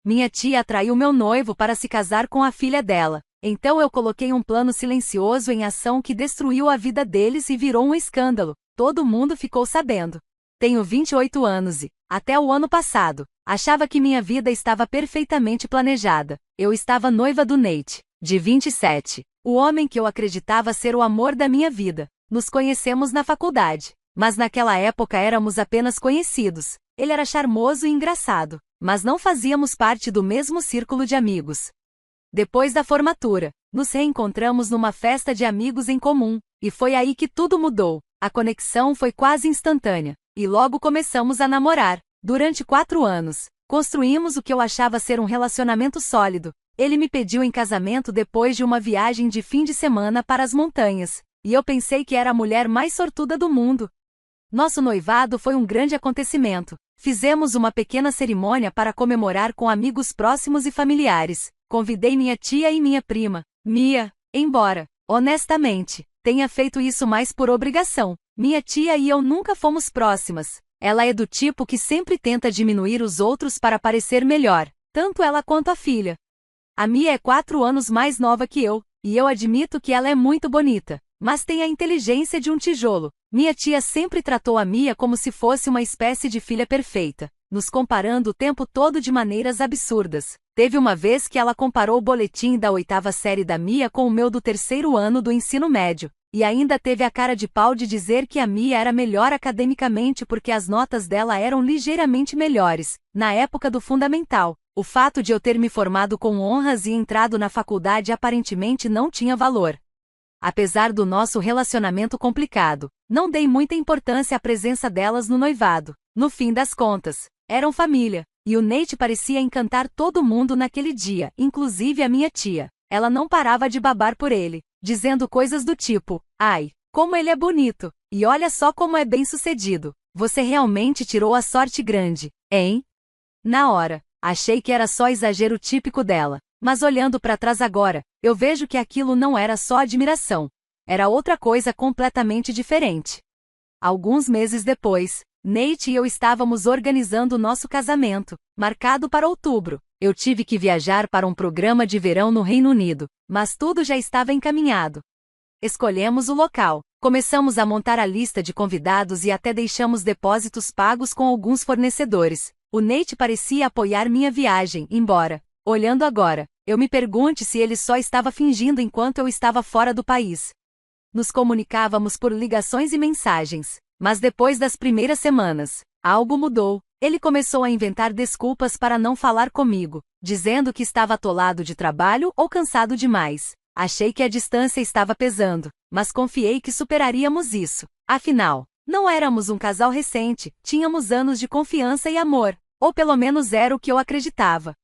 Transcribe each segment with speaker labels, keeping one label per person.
Speaker 1: minha tia atraiu meu noivo para se casar com a filha dela. Então eu coloquei um plano silencioso em ação que destruiu a vida deles e virou um escândalo. Todo mundo ficou sabendo. Tenho 28 anos e, até o ano passado, achava que minha vida estava perfeitamente planejada. Eu estava noiva do Nate, de 27, o homem que eu acreditava ser o amor da minha vida. Nos conhecemos na faculdade, mas naquela época éramos apenas conhecidos. Ele era charmoso e engraçado, mas não fazíamos parte do mesmo círculo de amigos. Depois da formatura, nos reencontramos numa festa de amigos em comum, e foi aí que tudo mudou. A conexão foi quase instantânea, e logo começamos a namorar. Durante 4 anos, construímos o que eu achava ser um relacionamento sólido. Ele me pediu em casamento depois de uma viagem de fim de semana para as montanhas, e eu pensei que era a mulher mais sortuda do mundo. Nosso noivado foi um grande acontecimento. Fizemos uma pequena cerimônia para comemorar com amigos próximos e familiares. Convidei minha tia e minha prima, Mia, embora, honestamente, tenha feito isso mais por obrigação. Minha tia e eu nunca fomos próximas. Ela é do tipo que sempre tenta diminuir os outros para parecer melhor, tanto ela quanto a filha. A Mia é 4 anos mais nova que eu, e eu admito que ela é muito bonita, mas tem a inteligência de um tijolo. Minha tia sempre tratou a Mia como se fosse uma espécie de filha perfeita, nos comparando o tempo todo de maneiras absurdas. Teve uma vez que ela comparou o boletim da 8ª série da Mia com o meu do 3º ano do ensino médio, e ainda teve a cara de pau de dizer que a Mia era melhor academicamente porque as notas dela eram ligeiramente melhores. Na época do fundamental, o fato de eu ter me formado com honras e entrado na faculdade aparentemente não tinha valor. Apesar do nosso relacionamento complicado, não dei muita importância à presença delas no noivado. No fim das contas, eram família, e o Nate parecia encantar todo mundo naquele dia, inclusive a minha tia. Ela não parava de babar por ele, dizendo coisas do tipo: "Ai, como ele é bonito, e olha só como é bem-sucedido. Você realmente tirou a sorte grande, hein?" Na hora, achei que era só exagero típico dela. Mas olhando para trás agora, eu vejo que aquilo não era só admiração. Era outra coisa completamente diferente. Alguns meses depois, Nate e eu estávamos organizando nosso casamento, marcado para outubro. Eu tive que viajar para um programa de verão no Reino Unido, mas tudo já estava encaminhado. Escolhemos o local, começamos a montar a lista de convidados e até deixamos depósitos pagos com alguns fornecedores. O Nate parecia apoiar minha viagem, embora, olhando agora, eu me pergunte se ele só estava fingindo enquanto eu estava fora do país. Nos comunicávamos por ligações e mensagens, mas depois das primeiras semanas, algo mudou. Ele começou a inventar desculpas para não falar comigo, dizendo que estava atolado de trabalho ou cansado demais. Achei que a distância estava pesando, mas confiei que superaríamos isso. Afinal, não éramos um casal recente, tínhamos anos de confiança e amor, ou pelo menos era o que eu acreditava.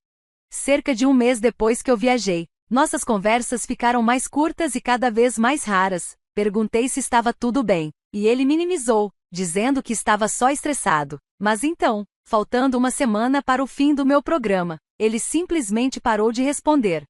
Speaker 1: Cerca de um mês depois que eu viajei, nossas conversas ficaram mais curtas e cada vez mais raras. Perguntei se estava tudo bem, e ele minimizou, dizendo que estava só estressado. Mas então, faltando uma semana para o fim do meu programa, ele simplesmente parou de responder.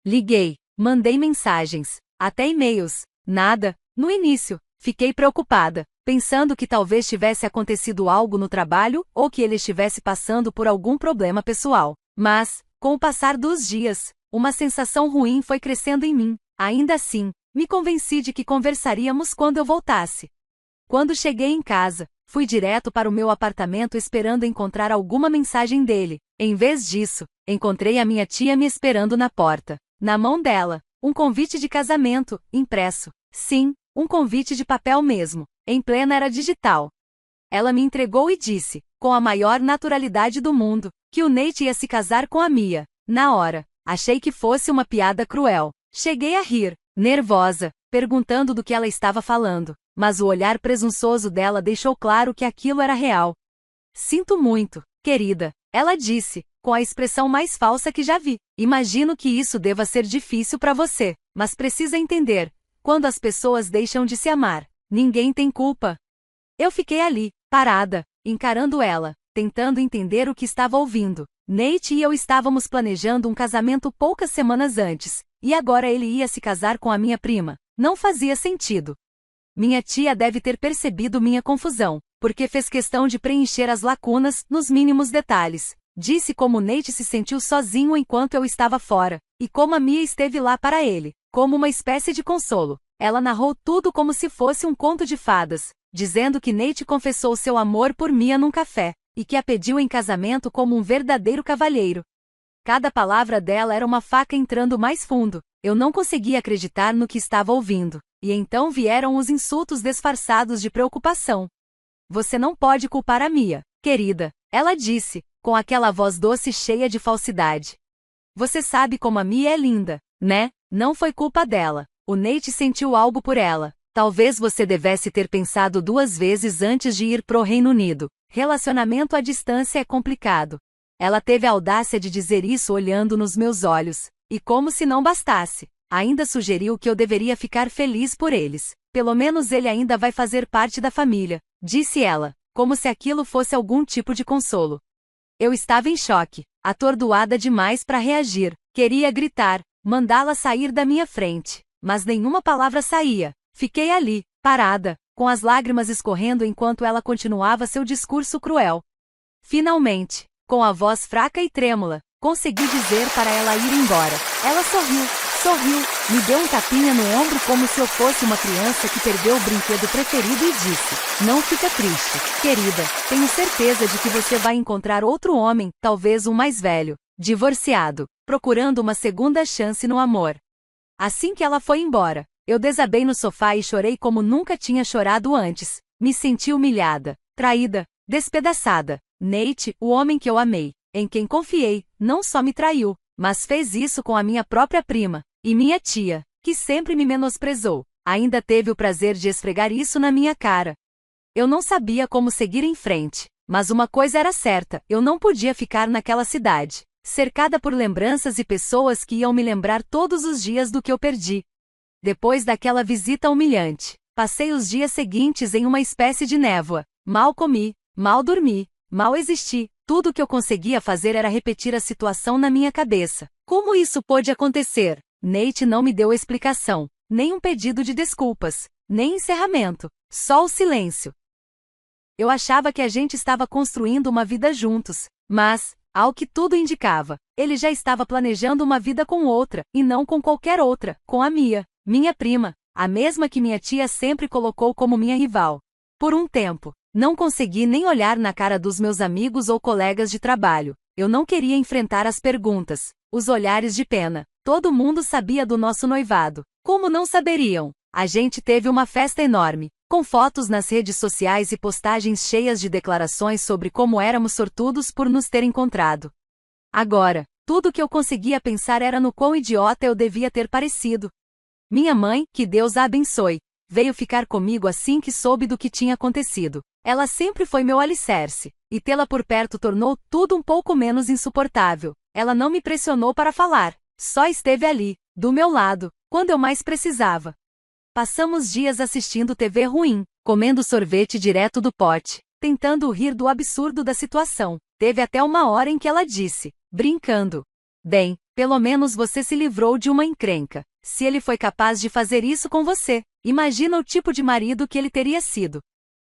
Speaker 1: Liguei, mandei mensagens, até e-mails, nada. No início, fiquei preocupada, pensando que talvez tivesse acontecido algo no trabalho ou que ele estivesse passando por algum problema pessoal. Mas, com o passar dos dias, uma sensação ruim foi crescendo em mim. Ainda assim, me convenci de que conversaríamos quando eu voltasse. Quando cheguei em casa, fui direto para o meu apartamento esperando encontrar alguma mensagem dele. Em vez disso, encontrei a minha tia me esperando na porta. Na mão dela, um convite de casamento, impresso. Sim, um convite de papel mesmo, em plena era digital. Ela me entregou e disse, com a maior naturalidade do mundo, que o Nate ia se casar com a Mia. Na hora, achei que fosse uma piada cruel. Cheguei a rir, nervosa, perguntando do que ela estava falando, mas o olhar presunçoso dela deixou claro que aquilo era real. Sinto muito, querida, ela disse, com a expressão mais falsa que já vi. Imagino que isso deva ser difícil para você, mas precisa entender, quando as pessoas deixam de se amar, ninguém tem culpa. Eu fiquei ali, parada, encarando ela, tentando entender o que estava ouvindo. Nate e eu estávamos planejando um casamento poucas semanas antes, e agora ele ia se casar com a minha prima. Não fazia sentido. Minha tia deve ter percebido minha confusão, porque fez questão de preencher as lacunas nos mínimos detalhes. Disse como Nate se sentiu sozinho enquanto eu estava fora, e como a Mia esteve lá para ele, como uma espécie de consolo. Ela narrou tudo como se fosse um conto de fadas, dizendo que Nate confessou seu amor por Mia num café, e que a pediu em casamento como um verdadeiro cavalheiro. Cada palavra dela era uma faca entrando mais fundo. Eu não conseguia acreditar no que estava ouvindo. E então vieram os insultos disfarçados de preocupação. Você não pode culpar a Mia, querida, ela disse, com aquela voz doce cheia de falsidade. Você sabe como a Mia é linda, né? Não foi culpa dela. O Nate sentiu algo por ela. Talvez você devesse ter pensado 2 vezes antes de ir pro Reino Unido. Relacionamento à distância é complicado. Ela teve a audácia de dizer isso olhando nos meus olhos, e como se não bastasse, ainda sugeriu que eu deveria ficar feliz por eles. Pelo menos ele ainda vai fazer parte da família, disse ela, como se aquilo fosse algum tipo de consolo. Eu estava em choque, atordoada demais para reagir. Queria gritar, mandá-la sair da minha frente, mas nenhuma palavra saía. Fiquei ali, parada, com as lágrimas escorrendo enquanto ela continuava seu discurso cruel. Finalmente, com a voz fraca e trêmula, consegui dizer para ela ir embora. Ela sorriu, me deu um tapinha no ombro como se eu fosse uma criança que perdeu o brinquedo preferido e disse: não fica triste, querida, tenho certeza de que você vai encontrar outro homem, talvez um mais velho, divorciado, procurando uma segunda chance no amor. Assim que ela foi embora, eu desabei no sofá e chorei como nunca tinha chorado antes. Me senti humilhada, traída, despedaçada. Nate, o homem que eu amei, em quem confiei, não só me traiu, mas fez isso com a minha própria prima, e minha tia, que sempre me menosprezou, ainda teve o prazer de esfregar isso na minha cara. Eu não sabia como seguir em frente, mas uma coisa era certa, eu não podia ficar naquela cidade, cercada por lembranças e pessoas que iam me lembrar todos os dias do que eu perdi. Depois daquela visita humilhante, passei os dias seguintes em uma espécie de névoa. Mal comi, mal dormi, mal existi. Tudo o que eu conseguia fazer era repetir a situação na minha cabeça. Como isso pôde acontecer? Nate não me deu explicação, nem um pedido de desculpas, nem encerramento, só o silêncio. Eu achava que a gente estava construindo uma vida juntos, mas, ao que tudo indicava, ele já estava planejando uma vida com outra, e não com qualquer outra, com a Mia, minha prima, a mesma que minha tia sempre colocou como minha rival. Por um tempo, não consegui nem olhar na cara dos meus amigos ou colegas de trabalho. Eu não queria enfrentar as perguntas, os olhares de pena. Todo mundo sabia do nosso noivado. Como não saberiam? A gente teve uma festa enorme, com fotos nas redes sociais e postagens cheias de declarações sobre como éramos sortudos por nos ter encontrado. Agora, tudo que eu conseguia pensar era no quão idiota eu devia ter parecido. Minha mãe, que Deus a abençoe, veio ficar comigo assim que soube do que tinha acontecido. Ela sempre foi meu alicerce, e tê-la por perto tornou tudo um pouco menos insuportável. Ela não me pressionou para falar, só esteve ali, do meu lado, quando eu mais precisava. Passamos dias assistindo TV ruim, comendo sorvete direto do pote, tentando rir do absurdo da situação. Teve até uma hora em que ela disse, brincando: bem, pelo menos você se livrou de uma encrenca. Se ele foi capaz de fazer isso com você, imagina o tipo de marido que ele teria sido.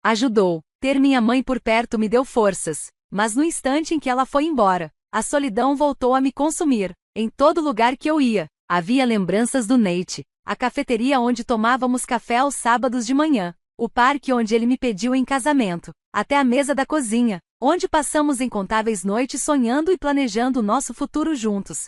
Speaker 1: Ajudou. Ter minha mãe por perto me deu forças, mas no instante em que ela foi embora, a solidão voltou a me consumir. Em todo lugar que eu ia, havia lembranças do Nate, a cafeteria onde tomávamos café aos sábados de manhã, o parque onde ele me pediu em casamento, até a mesa da cozinha, onde passamos incontáveis noites sonhando e planejando o nosso futuro juntos.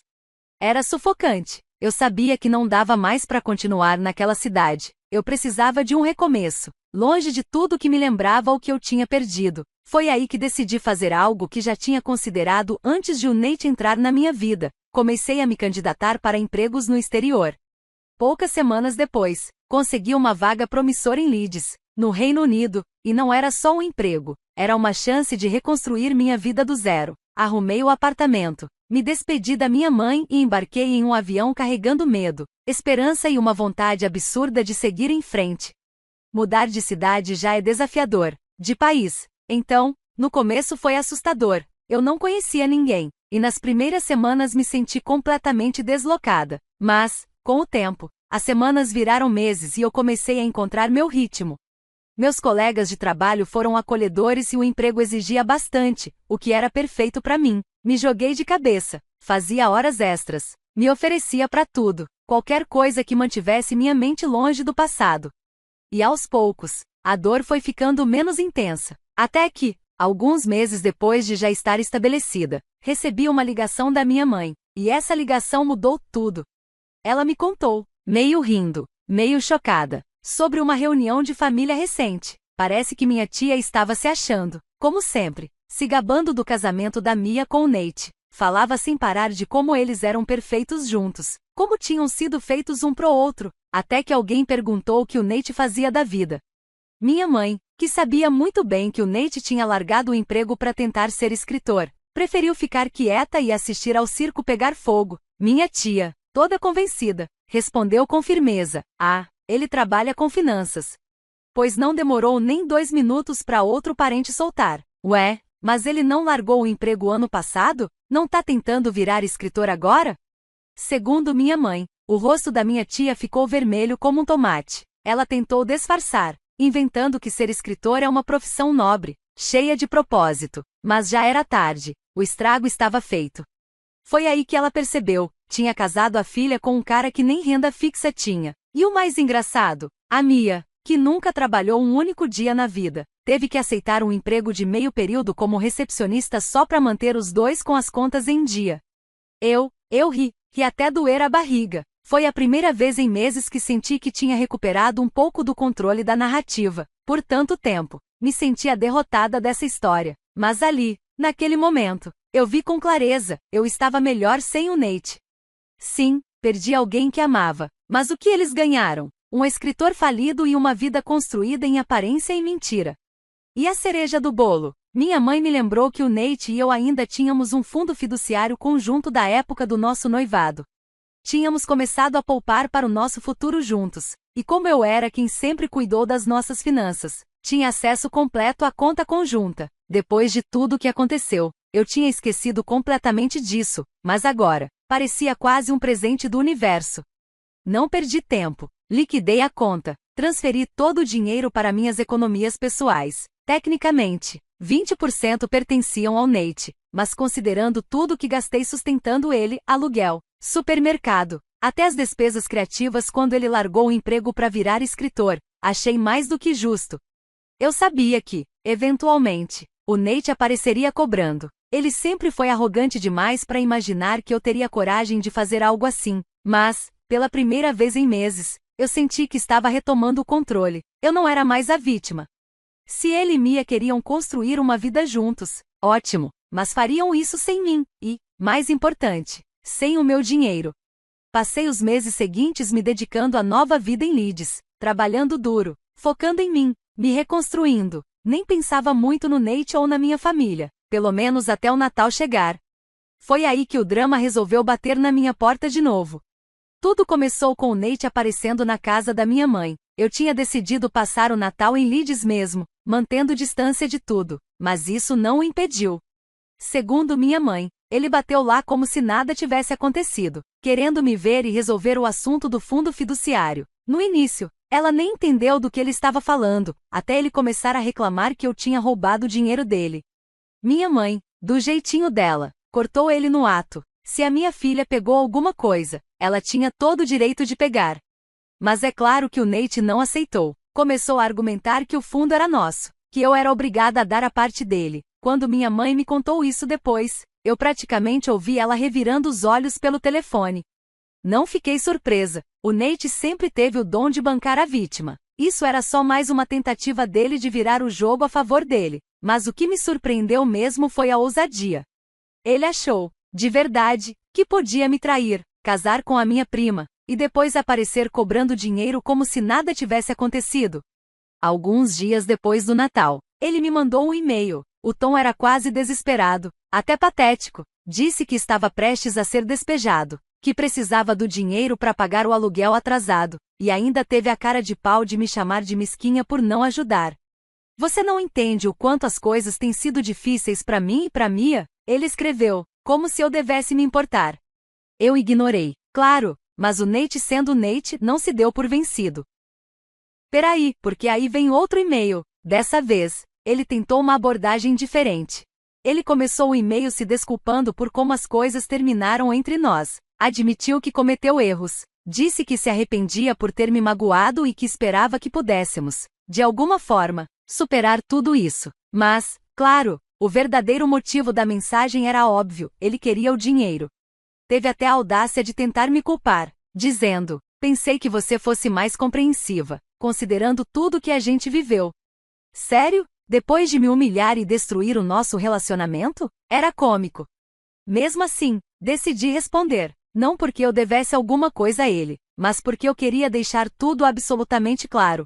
Speaker 1: Era sufocante. Eu sabia que não dava mais para continuar naquela cidade. Eu precisava de um recomeço, longe de tudo que me lembrava o que eu tinha perdido. Foi aí que decidi fazer algo que já tinha considerado antes de o Nate entrar na minha vida. Comecei a me candidatar para empregos no exterior. Poucas semanas depois, consegui uma vaga promissora em Leeds, no Reino Unido, e não era só um emprego, era uma chance de reconstruir minha vida do zero. Arrumei o apartamento, me despedi da minha mãe e embarquei em um avião carregando medo, esperança e uma vontade absurda de seguir em frente. Mudar de cidade já é desafiador, de país. Então, no começo foi assustador. Eu não conhecia ninguém, e nas primeiras semanas me senti completamente deslocada. Mas, com o tempo, as semanas viraram meses e eu comecei a encontrar meu ritmo. Meus colegas de trabalho foram acolhedores e o emprego exigia bastante, o que era perfeito para mim. Me joguei de cabeça, fazia horas extras, me oferecia para tudo, qualquer coisa que mantivesse minha mente longe do passado. E aos poucos, a dor foi ficando menos intensa, até que, alguns meses depois de já estar estabelecida, recebi uma ligação da minha mãe, e essa ligação mudou tudo. Ela me contou, meio rindo, meio chocada, sobre uma reunião de família recente. Parece que minha tia estava se achando, como sempre, se gabando do casamento da Mia com o Nate. Falava sem parar de como eles eram perfeitos juntos, como tinham sido feitos um pro outro, até que alguém perguntou o que o Nate fazia da vida. Minha mãe, que sabia muito bem que o Nate tinha largado o emprego para tentar ser escritor, preferiu ficar quieta e assistir ao circo pegar fogo. Minha tia, toda convencida, respondeu com firmeza: "Ah, ele trabalha com finanças." Pois não demorou nem 2 minutos para outro parente soltar: "Ué, mas ele não largou o emprego ano passado? Não tá tentando virar escritor agora?" Segundo minha mãe, o rosto da minha tia ficou vermelho como um tomate. Ela tentou disfarçar, inventando que ser escritor é uma profissão nobre, cheia de propósito. Mas já era tarde, o estrago estava feito. Foi aí que ela percebeu, tinha casado a filha com um cara que nem renda fixa tinha. E o mais engraçado, a Mia, que nunca trabalhou um único dia na vida, teve que aceitar um emprego de meio período como recepcionista só para manter os dois com as contas em dia. Eu ri até doer a barriga. Foi a primeira vez em meses que senti que tinha recuperado um pouco do controle da narrativa. Por tanto tempo, me sentia derrotada dessa história. Mas ali, naquele momento, eu vi com clareza, eu estava melhor sem o Nate. Sim, perdi alguém que amava, mas o que eles ganharam? Um escritor falido e uma vida construída em aparência e mentira. E a cereja do bolo? Minha mãe me lembrou que o Nate e eu ainda tínhamos um fundo fiduciário conjunto da época do nosso noivado. Tínhamos começado a poupar para o nosso futuro juntos, e como eu era quem sempre cuidou das nossas finanças, tinha acesso completo à conta conjunta. Depois de tudo o que aconteceu, eu tinha esquecido completamente disso, mas agora, parecia quase um presente do universo. Não perdi tempo, liquidei a conta, transferi todo o dinheiro para minhas economias pessoais. Tecnicamente, 20% pertenciam ao Nate, mas considerando tudo que gastei sustentando ele, aluguel, supermercado, até as despesas criativas quando ele largou o emprego para virar escritor, achei mais do que justo. Eu sabia que, eventualmente, o Nate apareceria cobrando. Ele sempre foi arrogante demais para imaginar que eu teria coragem de fazer algo assim, mas, pela primeira vez em meses, eu senti que estava retomando o controle. Eu não era mais a vítima. Se ele e Mia queriam construir uma vida juntos, ótimo, mas fariam isso sem mim e, mais importante, sem o meu dinheiro. Passei os meses seguintes me dedicando à nova vida em Leeds, trabalhando duro, focando em mim, me reconstruindo. Nem pensava muito no Nate ou na minha família, pelo menos até o Natal chegar. Foi aí que o drama resolveu bater na minha porta de novo. Tudo começou com o Nate aparecendo na casa da minha mãe. Eu tinha decidido passar o Natal em Leeds mesmo, mantendo distância de tudo, mas isso não o impediu. Segundo minha mãe, ele bateu lá como se nada tivesse acontecido, querendo me ver e resolver o assunto do fundo fiduciário. No início, ela nem entendeu do que ele estava falando, até ele começar a reclamar que eu tinha roubado o dinheiro dele. Minha mãe, do jeitinho dela, cortou ele no ato. Se a minha filha pegou alguma coisa, ela tinha todo o direito de pegar. Mas é claro que o Nate não aceitou. Começou a argumentar que o fundo era nosso, que eu era obrigada a dar a parte dele. Quando minha mãe me contou isso depois, eu praticamente ouvi ela revirando os olhos pelo telefone. Não fiquei surpresa. O Nate sempre teve o dom de bancar a vítima. Isso era só mais uma tentativa dele de virar o jogo a favor dele. Mas o que me surpreendeu mesmo foi a ousadia. Ele achou, de verdade, que podia me trair, casar com a minha prima, e depois aparecer cobrando dinheiro como se nada tivesse acontecido. Alguns dias depois do Natal, ele me mandou um e-mail. O tom era quase desesperado, até patético. Disse que estava prestes a ser despejado, que precisava do dinheiro para pagar o aluguel atrasado, e ainda teve a cara de pau de me chamar de mesquinha por não ajudar. "Você não entende o quanto as coisas têm sido difíceis para mim e para Mia?" Ele escreveu, como se eu devesse me importar. Eu ignorei, claro, mas o Nate sendo o Nate não se deu por vencido. Peraí, porque aí vem outro e-mail. Dessa vez, ele tentou uma abordagem diferente. Ele começou o e-mail se desculpando por como as coisas terminaram entre nós. Admitiu que cometeu erros. Disse que se arrependia por ter me magoado e que esperava que pudéssemos, de alguma forma, superar tudo isso. Mas, claro, o verdadeiro motivo da mensagem era óbvio: ele queria o dinheiro. Teve até a audácia de tentar me culpar, dizendo: pensei que você fosse mais compreensiva, considerando tudo que a gente viveu. Sério? Depois de me humilhar e destruir o nosso relacionamento? Era cômico. Mesmo assim, decidi responder. Não porque eu devesse alguma coisa a ele, mas porque eu queria deixar tudo absolutamente claro.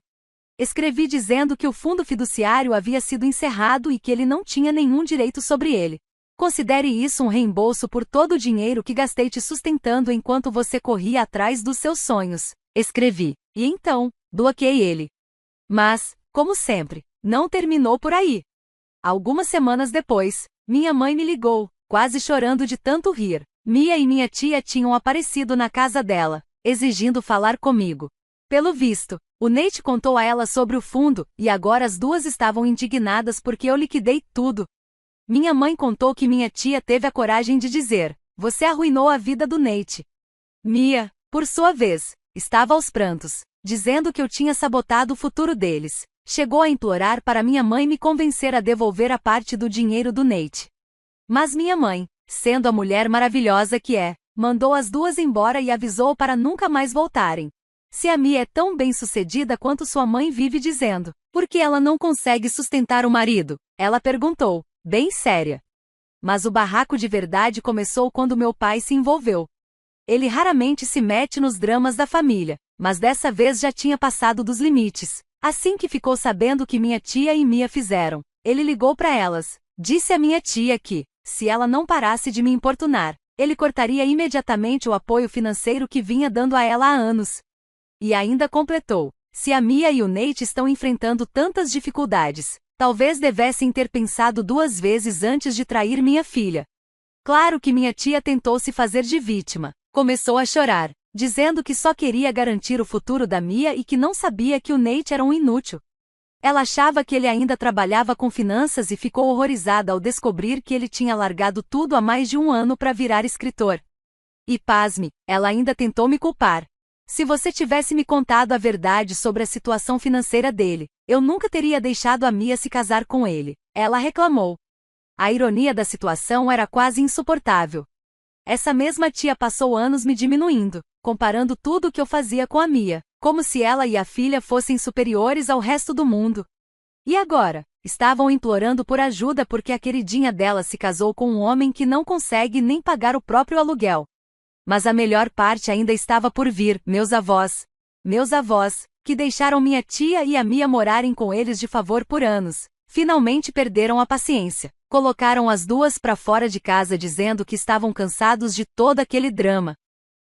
Speaker 1: Escrevi dizendo que o fundo fiduciário havia sido encerrado e que ele não tinha nenhum direito sobre ele. Considere isso um reembolso por todo o dinheiro que gastei te sustentando enquanto você corria atrás dos seus sonhos. Escrevi. E então, bloqueei ele. Mas, como sempre, não terminou por aí. Algumas semanas depois, minha mãe me ligou, quase chorando de tanto rir. Mia e minha tia tinham aparecido na casa dela, exigindo falar comigo. Pelo visto, o Nate contou a ela sobre o fundo, e agora as duas estavam indignadas porque eu liquidei tudo. Minha mãe contou que minha tia teve a coragem de dizer: você arruinou a vida do Nate. Mia, por sua vez, estava aos prantos, dizendo que eu tinha sabotado o futuro deles. Chegou a implorar para minha mãe me convencer a devolver a parte do dinheiro do Nate. Mas minha mãe, sendo a mulher maravilhosa que é, mandou as duas embora e avisou para nunca mais voltarem. Se a Mia é tão bem-sucedida quanto sua mãe vive dizendo, por que ela não consegue sustentar o marido? Ela perguntou, bem séria. Mas o barraco de verdade começou quando meu pai se envolveu. Ele raramente se mete nos dramas da família, mas dessa vez já tinha passado dos limites. Assim que ficou sabendo o que minha tia e Mia fizeram, ele ligou para elas. Disse à minha tia que, se ela não parasse de me importunar, ele cortaria imediatamente o apoio financeiro que vinha dando a ela há anos. E ainda completou: se a Mia e o Nate estão enfrentando tantas dificuldades, talvez devessem ter pensado duas vezes antes de trair minha filha. Claro que minha tia tentou se fazer de vítima. Começou a chorar, dizendo que só queria garantir o futuro da Mia e que não sabia que o Nate era um inútil. Ela achava que ele ainda trabalhava com finanças e ficou horrorizada ao descobrir que ele tinha largado tudo há mais de um ano para virar escritor. E pasme, ela ainda tentou me culpar. Se você tivesse me contado a verdade sobre a situação financeira dele, eu nunca teria deixado a Mia se casar com ele, ela reclamou. A ironia da situação era quase insuportável. Essa mesma tia passou anos me diminuindo, comparando tudo o que eu fazia com a Mia, como se ela e a filha fossem superiores ao resto do mundo. E agora, estavam implorando por ajuda porque a queridinha dela se casou com um homem que não consegue nem pagar o próprio aluguel. Mas a melhor parte ainda estava por vir: meus avós. Meus avós, que deixaram minha tia e a Mia morarem com eles de favor por anos, finalmente perderam a paciência. Colocaram as duas para fora de casa dizendo que estavam cansados de todo aquele drama.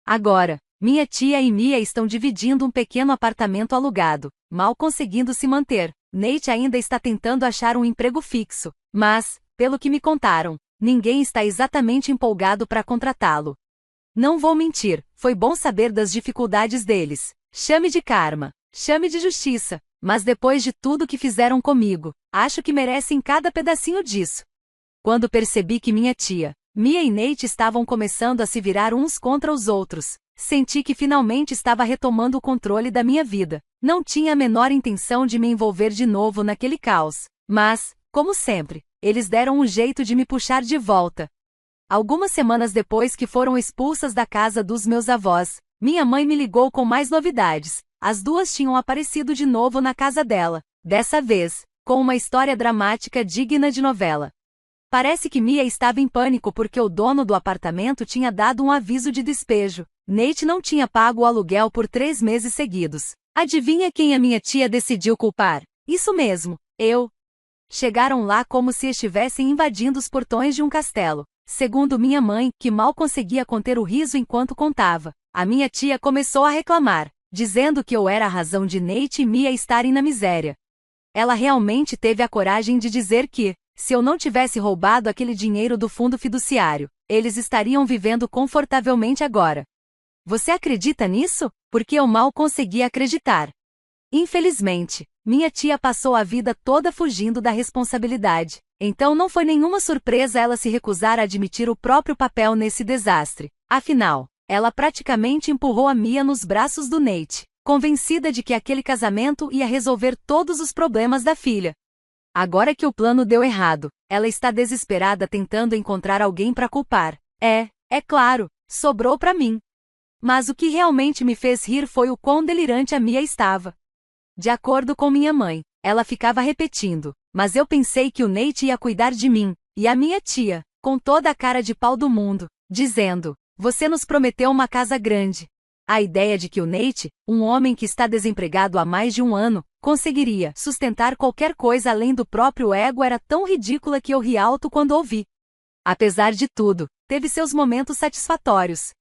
Speaker 1: Agora, minha tia e Mia estão dividindo um pequeno apartamento alugado, mal conseguindo se manter. Nate ainda está tentando achar um emprego fixo, mas, pelo que me contaram, ninguém está exatamente empolgado para contratá-lo. Não vou mentir, foi bom saber das dificuldades deles. Chame de karma, chame de justiça, mas depois de tudo que fizeram comigo, acho que merecem cada pedacinho disso. Quando percebi que minha tia, Mia e Nate estavam começando a se virar uns contra os outros, senti que finalmente estava retomando o controle da minha vida. Não tinha a menor intenção de me envolver de novo naquele caos, mas, como sempre, eles deram um jeito de me puxar de volta. Algumas semanas depois que foram expulsas da casa dos meus avós, minha mãe me ligou com mais novidades. As duas tinham aparecido de novo na casa dela, dessa vez, com uma história dramática digna de novela. Parece que Mia estava em pânico porque o dono do apartamento tinha dado um aviso de despejo. Nate não tinha pago o aluguel por 3 meses seguidos. Adivinha quem a minha tia decidiu culpar? Isso mesmo, eu. Chegaram lá como se estivessem invadindo os portões de um castelo. Segundo minha mãe, que mal conseguia conter o riso enquanto contava, a minha tia começou a reclamar, dizendo que eu era a razão de Nate e Mia estarem na miséria. Ela realmente teve a coragem de dizer que, se eu não tivesse roubado aquele dinheiro do fundo fiduciário, eles estariam vivendo confortavelmente agora. Você acredita nisso? Porque eu mal conseguia acreditar. Infelizmente, minha tia passou a vida toda fugindo da responsabilidade. Então não foi nenhuma surpresa ela se recusar a admitir o próprio papel nesse desastre. Afinal, ela praticamente empurrou a Mia nos braços do Nate, convencida de que aquele casamento ia resolver todos os problemas da filha. Agora que o plano deu errado, ela está desesperada tentando encontrar alguém para culpar. É claro, sobrou para mim. Mas o que realmente me fez rir foi o quão delirante a Mia estava. De acordo com minha mãe, ela ficava repetindo, mas eu pensei que o Nate ia cuidar de mim, e a minha tia, com toda a cara de pau do mundo, dizendo, você nos prometeu uma casa grande. A ideia de que o Nate, um homem que está desempregado há mais de um ano, conseguiria sustentar qualquer coisa além do próprio ego era tão ridícula que eu ri alto quando ouvi. Apesar de tudo, teve seus momentos satisfatórios.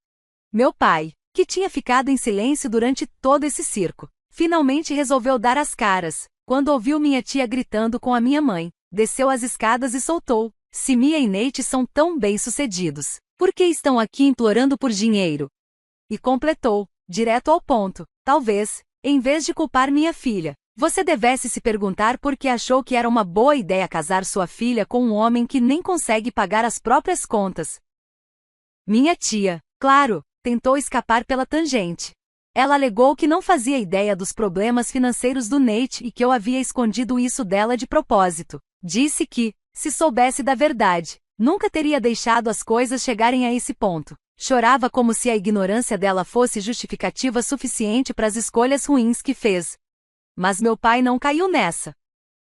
Speaker 1: Meu pai, que tinha ficado em silêncio durante todo esse circo, finalmente resolveu dar as caras, quando ouviu minha tia gritando com a minha mãe, desceu as escadas e soltou, se Mia e Nate são tão bem-sucedidos, por que estão aqui implorando por dinheiro? E completou, direto ao ponto, talvez, em vez de culpar minha filha, você devesse se perguntar por que achou que era uma boa ideia casar sua filha com um homem que nem consegue pagar as próprias contas. Minha tia, claro, tentou escapar pela tangente. Ela alegou que não fazia ideia dos problemas financeiros do Nate e que eu havia escondido isso dela de propósito. Disse que, se soubesse da verdade, nunca teria deixado as coisas chegarem a esse ponto. Chorava como se a ignorância dela fosse justificativa suficiente para as escolhas ruins que fez. Mas meu pai não caiu nessa.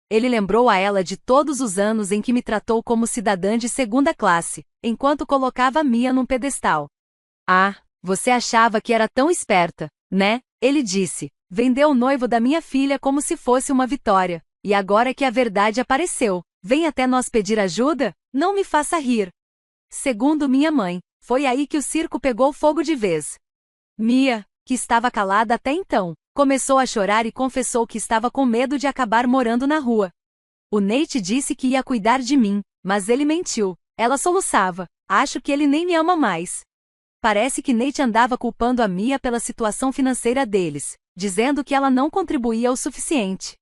Speaker 1: Ele lembrou a ela de todos os anos em que me tratou como cidadã de segunda classe, enquanto colocava Mia num pedestal. Ah, você achava que era tão esperta, né? Ele disse. Vendeu o noivo da minha filha como se fosse uma vitória. E agora que a verdade apareceu, vem até nós pedir ajuda? Não me faça rir. Segundo minha mãe, foi aí que o circo pegou fogo de vez. Mia, que estava calada até então, começou a chorar e confessou que estava com medo de acabar morando na rua. O Nate disse que ia cuidar de mim, mas ele mentiu. Ela soluçava. Acho que ele nem me ama mais. Parece que Nate andava culpando a Mia pela situação financeira deles, dizendo que ela não contribuía o suficiente.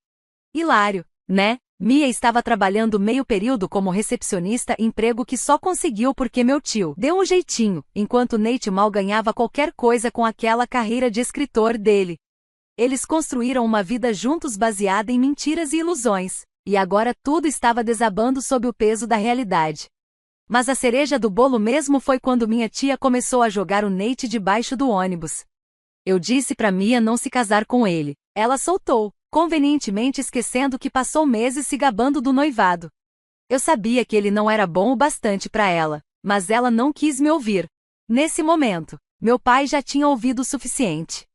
Speaker 1: Hilário, né? Mia estava trabalhando meio período como recepcionista, emprego que só conseguiu porque meu tio deu um jeitinho, enquanto Nate mal ganhava qualquer coisa com aquela carreira de escritor dele. Eles construíram uma vida juntos baseada em mentiras e ilusões, e agora tudo estava desabando sob o peso da realidade. Mas a cereja do bolo mesmo foi quando minha tia começou a jogar o Nate debaixo do ônibus. Eu disse para Mia não se casar com ele. Ela soltou, convenientemente esquecendo que passou meses se gabando do noivado. Eu sabia que ele não era bom o bastante para ela, mas ela não quis me ouvir. Nesse momento, meu pai já tinha ouvido o suficiente.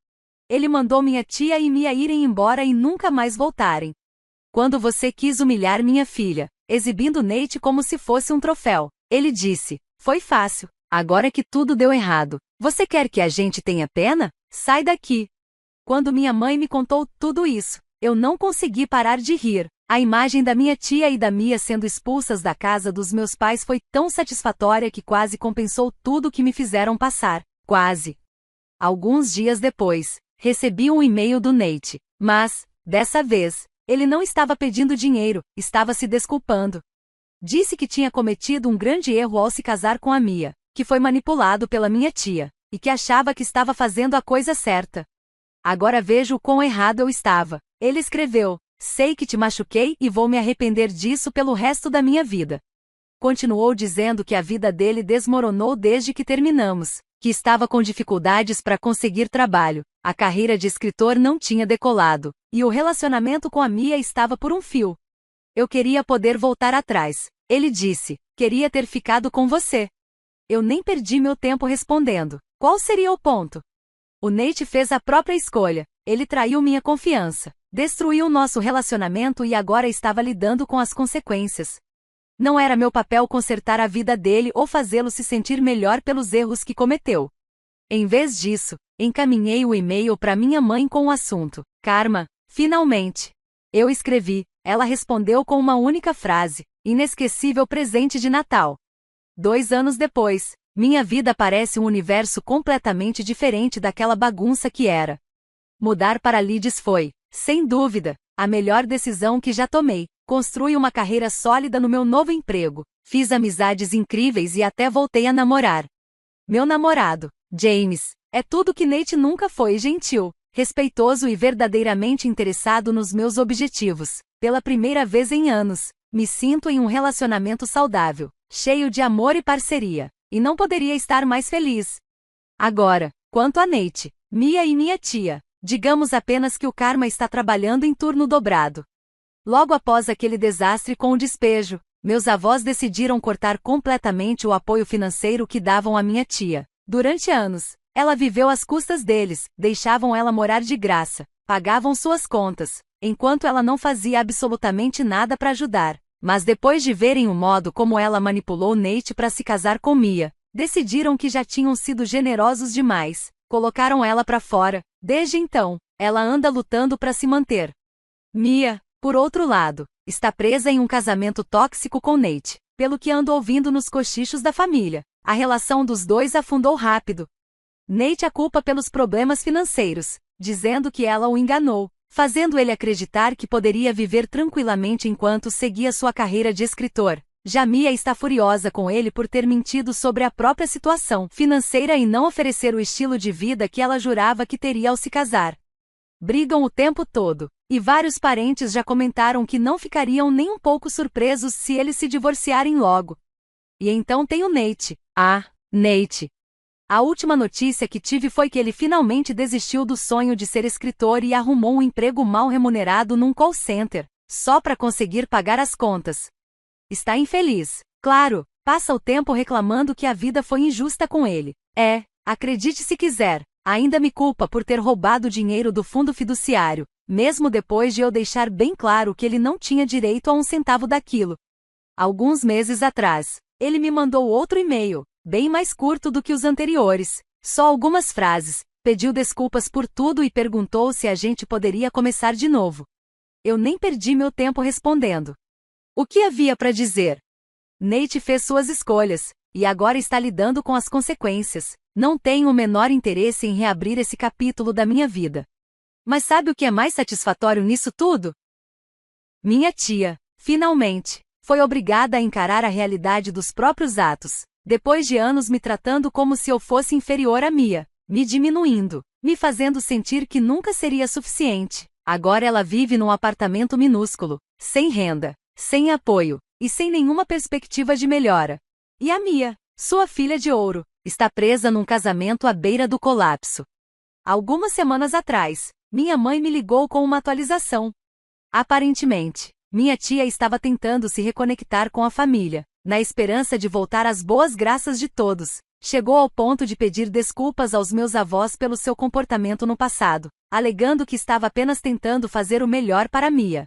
Speaker 1: Ele mandou minha tia e Mia irem embora e nunca mais voltarem. Quando você quis humilhar minha filha, exibindo Nate como se fosse um troféu, ele disse, foi fácil, agora que tudo deu errado, você quer que a gente tenha pena? Sai daqui. Quando minha mãe me contou tudo isso, eu não consegui parar de rir. A imagem da minha tia e da Mia sendo expulsas da casa dos meus pais foi tão satisfatória que quase compensou tudo que me fizeram passar. Quase. Alguns dias depois, recebi um e-mail do Nate, mas, dessa vez, ele não estava pedindo dinheiro, estava se desculpando. Disse que tinha cometido um grande erro ao se casar com a Mia, que foi manipulado pela minha tia, e que achava que estava fazendo a coisa certa. Agora vejo o quão errado eu estava. Ele escreveu, sei que te machuquei e vou me arrepender disso pelo resto da minha vida. Continuou dizendo que a vida dele desmoronou desde que terminamos, que estava com dificuldades para conseguir trabalho, a carreira de escritor não tinha decolado, e o relacionamento com a Mia estava por um fio. Eu queria poder voltar atrás. Ele disse, queria ter ficado com você. Eu nem perdi meu tempo respondendo. Qual seria o ponto? O Nate fez a própria escolha. Ele traiu minha confiança, destruiu nosso relacionamento e agora estava lidando com as consequências. Não era meu papel consertar a vida dele ou fazê-lo se sentir melhor pelos erros que cometeu. Em vez disso, encaminhei o e-mail para minha mãe com o assunto, Karma, finalmente. Eu escrevi, ela respondeu com uma única frase, inesquecível presente de Natal. 2 anos depois, minha vida parece um universo completamente diferente daquela bagunça que era. Mudar para Leeds foi, Sem dúvida, a melhor decisão que já tomei. Construí uma carreira sólida no meu novo emprego. Fiz amizades incríveis e até voltei a namorar. Meu namorado, James, é tudo que Nate nunca foi: gentil, respeitoso e verdadeiramente interessado nos meus objetivos. Pela primeira vez em anos, me sinto em um relacionamento saudável, cheio de amor e parceria, e não poderia estar mais feliz. Agora, quanto a Nate, Mia e minha tia, digamos apenas que o karma está trabalhando em turno dobrado. Logo após aquele desastre com o despejo, meus avós decidiram cortar completamente o apoio financeiro que davam à minha tia. Durante anos, ela viveu às custas deles, deixavam ela morar de graça, pagavam suas contas, enquanto ela não fazia absolutamente nada para ajudar. Mas depois de verem o modo como ela manipulou Nate para se casar com Mia, decidiram que já tinham sido generosos demais, colocaram ela para fora. Desde então, ela anda lutando para se manter. Mia, por outro lado, está presa em um casamento tóxico com Nate, pelo que ando ouvindo nos cochichos da família. A relação dos dois afundou rápido. Nate a culpa pelos problemas financeiros, dizendo que ela o enganou, fazendo ele acreditar que poderia viver tranquilamente enquanto seguia sua carreira de escritor. Já Mia está furiosa com ele por ter mentido sobre a própria situação financeira e não oferecer o estilo de vida que ela jurava que teria ao se casar. Brigam o tempo todo, e vários parentes já comentaram que não ficariam nem um pouco surpresos se eles se divorciarem logo. E então tem o Nate. Nate. A última notícia que tive foi que ele finalmente desistiu do sonho de ser escritor e arrumou um emprego mal remunerado num call center, só para conseguir pagar as contas. Está infeliz. Claro, passa o tempo reclamando que a vida foi injusta com ele. Acredite se quiser, ainda me culpa por ter roubado dinheiro do fundo fiduciário, mesmo depois de eu deixar bem claro que ele não tinha direito a um centavo daquilo. Alguns meses atrás, ele me mandou outro e-mail, bem mais curto do que os anteriores, só algumas frases, pediu desculpas por tudo e perguntou se a gente poderia começar de novo. Eu nem perdi meu tempo respondendo. O que havia para dizer? Nate fez suas escolhas, e agora está lidando com as consequências. Não tenho o menor interesse em reabrir esse capítulo da minha vida. Mas sabe o que é mais satisfatório nisso tudo? Minha tia, finalmente, foi obrigada a encarar a realidade dos próprios atos, depois de anos me tratando como se eu fosse inferior a Mia, me diminuindo, me fazendo sentir que nunca seria suficiente. Agora ela vive num apartamento minúsculo, sem renda, sem apoio, e sem nenhuma perspectiva de melhora. E a Mia, sua filha de ouro, está presa num casamento à beira do colapso. Algumas semanas atrás, minha mãe me ligou com uma atualização. Aparentemente, minha tia estava tentando se reconectar com a família, na esperança de voltar às boas graças de todos. Chegou ao ponto de pedir desculpas aos meus avós pelo seu comportamento no passado, alegando que estava apenas tentando fazer o melhor para Mia.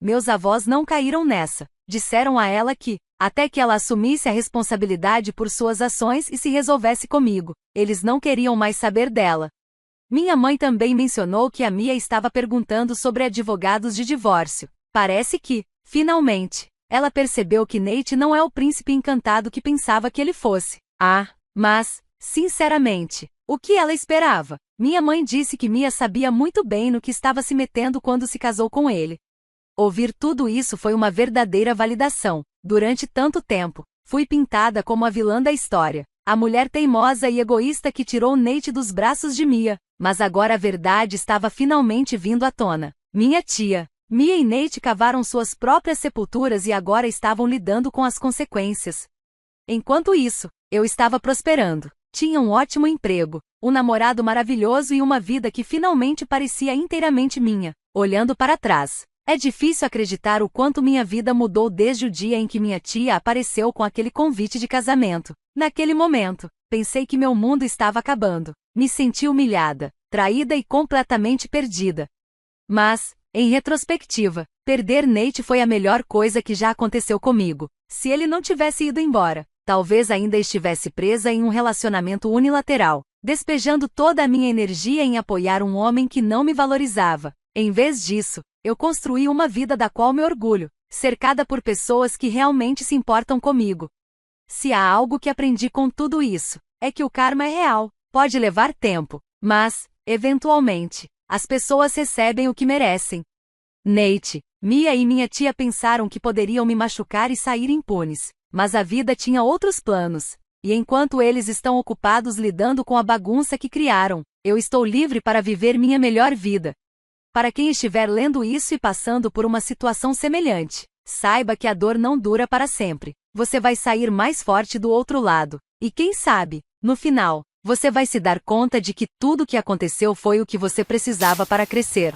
Speaker 1: Meus avós não caíram nessa. Disseram a ela que, até que ela assumisse a responsabilidade por suas ações e se resolvesse comigo, eles não queriam mais saber dela. Minha mãe também mencionou que a Mia estava perguntando sobre advogados de divórcio. Parece que, finalmente, ela percebeu que Nate não é o príncipe encantado que pensava que ele fosse. Mas, sinceramente, o que ela esperava? Minha mãe disse que Mia sabia muito bem no que estava se metendo quando se casou com ele. Ouvir tudo isso foi uma verdadeira validação. Durante tanto tempo, fui pintada como a vilã da história, a mulher teimosa e egoísta que tirou Nate dos braços de Mia, mas agora a verdade estava finalmente vindo à tona. Minha tia, Mia e Nate cavaram suas próprias sepulturas e agora estavam lidando com as consequências. Enquanto isso, eu estava prosperando. Tinha um ótimo emprego, um namorado maravilhoso e uma vida que finalmente parecia inteiramente minha. Olhando para trás, é difícil acreditar o quanto minha vida mudou desde o dia em que minha tia apareceu com aquele convite de casamento. Naquele momento, pensei que meu mundo estava acabando. Me senti humilhada, traída e completamente perdida. Mas, em retrospectiva, perder Nate foi a melhor coisa que já aconteceu comigo. Se ele não tivesse ido embora, talvez ainda estivesse presa em um relacionamento unilateral, despejando toda a minha energia em apoiar um homem que não me valorizava. Em vez disso, eu construí uma vida da qual me orgulho, cercada por pessoas que realmente se importam comigo. Se há algo que aprendi com tudo isso, é que o karma é real, pode levar tempo, mas, eventualmente, As pessoas recebem o que merecem. Nate, Mia e minha tia pensaram que poderiam me machucar e sair impunes, mas a vida tinha outros planos. E enquanto eles estão ocupados lidando com a bagunça que criaram, eu estou livre para viver minha melhor vida. Para quem estiver lendo isso e passando por uma situação semelhante, saiba que a dor não dura para sempre. Você vai sair mais forte do outro lado. E quem sabe, no final, você vai se dar conta de que tudo o que aconteceu foi o que você precisava para crescer.